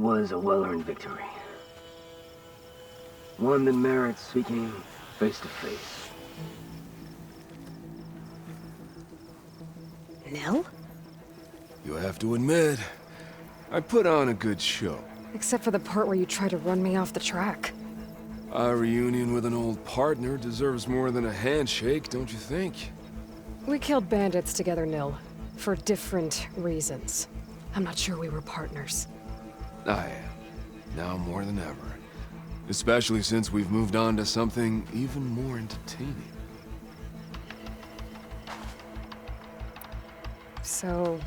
was a well-earned victory. One that merits speaking face to face. Nil? You have to admit, I put on a good show. Except for the part where you try to run me off the track. A reunion with an old partner deserves more than a handshake, don't you think? We killed bandits together, Nil. For different reasons. I'm not sure we were partners. I am. Now more than ever. Especially since we've moved on to something even more entertaining. So,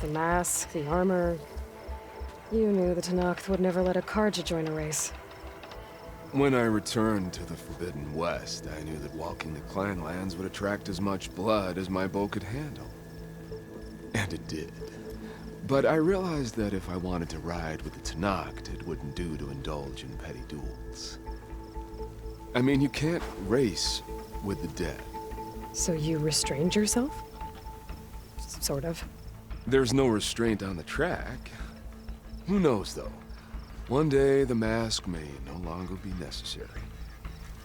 the mask, the armor... You knew the Tenakth would never let a Carja join a race. When I returned to the Forbidden West, I knew that walking the clan lands would attract as much blood as my bow could handle. And it did. But I realized that if I wanted to ride with the Tenakth, it wouldn't do to indulge in petty duels. I mean, you can't race with the dead. So you restrained yourself? Sort of. There's no restraint on the track. Who knows, though? One day, the mask may no longer be necessary.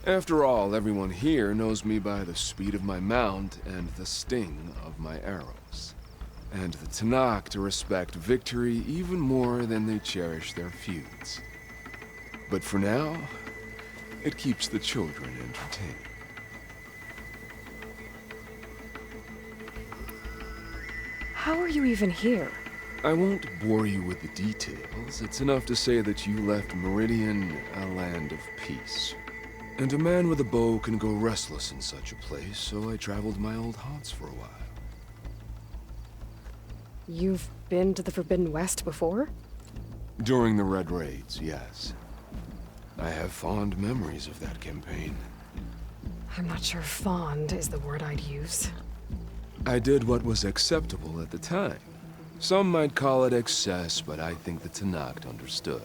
After all, everyone here knows me by the speed of my mount and the sting of my arrows. And the Tenakth respect victory even more than they cherish their feuds. But for now, it keeps the children entertained. How are you even here? I won't bore you with the details. It's enough to say that you left Meridian a land of peace. And a man with a bow can go restless in such a place, so I traveled my old haunts for a while. You've been to the Forbidden West before? During the Red Raids, yes. I have fond memories of that campaign. I'm not sure fond is the word I'd use. I did what was acceptable at the time. Some might call it excess, but I think the Tenakth understood.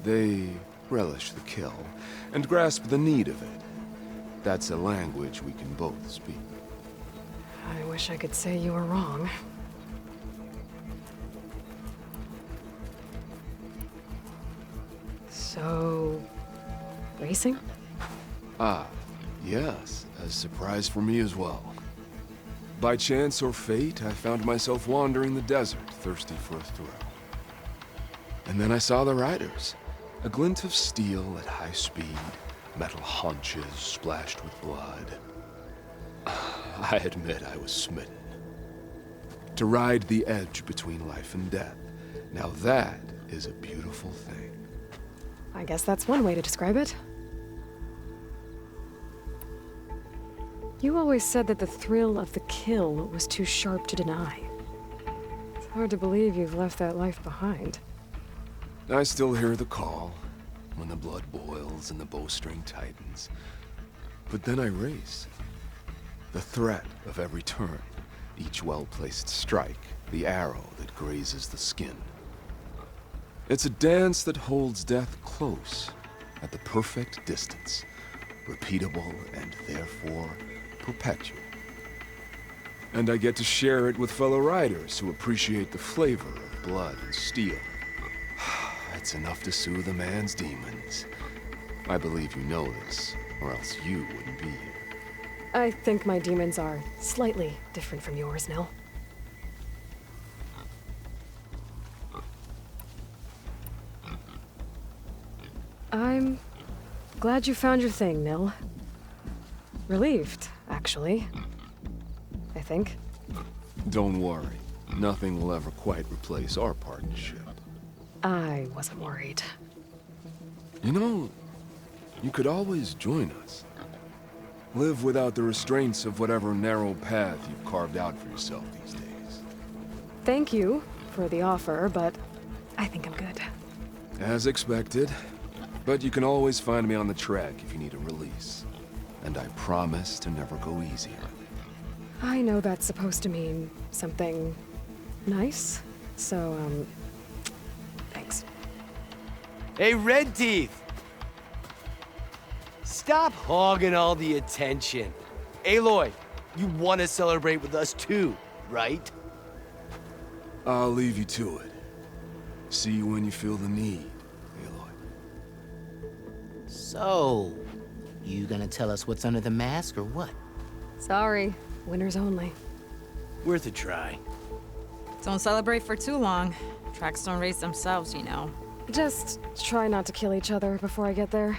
They relish the kill, and grasp the need of it. That's a language we can both speak. I wish I could say you were wrong. So... racing? Ah, yes. A surprise for me as well. By chance or fate, I found myself wandering the desert, thirsty for a thrill. And then I saw the riders. A glint of steel at high speed, metal haunches splashed with blood. I admit I was smitten. To ride the edge between life and death, now that is a beautiful thing. I guess that's one way to describe it. You always said that the thrill of the kill was too sharp to deny. It's hard to believe you've left that life behind. I still hear the call, when the blood boils and the bowstring tightens. But then I race. The threat of every turn, each well-placed strike, the arrow that grazes the skin. It's a dance that holds death close, at the perfect distance, repeatable and therefore perpetual. And I get to share it with fellow riders who appreciate the flavor of blood and steel. It's enough to soothe a man's demons. I believe you know this, or else you wouldn't be here. I think my demons are slightly different from yours, Nil. I'm glad you found your thing, Nil. Relieved, actually. I think. Don't worry. Nothing will ever quite replace our partnership. I wasn't worried. You know, you could always join us. Live without the restraints of whatever narrow path you've carved out for yourself these days. Thank you for the offer, but I think I'm good. As expected. But you can always find me on the track if you need a release. And I promise to never go easy on you. I know that's supposed to mean something nice, so, thanks. Hey, Red Teeth! Stop hogging all the attention. Aloy, you want to celebrate with us too, right? I'll leave you to it. See you when you feel the need, Aloy. So, you gonna tell us what's under the mask or what? Sorry, winners only. Worth a try. Don't celebrate for too long. Tracks don't race themselves, you know. Just try not to kill each other before I get there.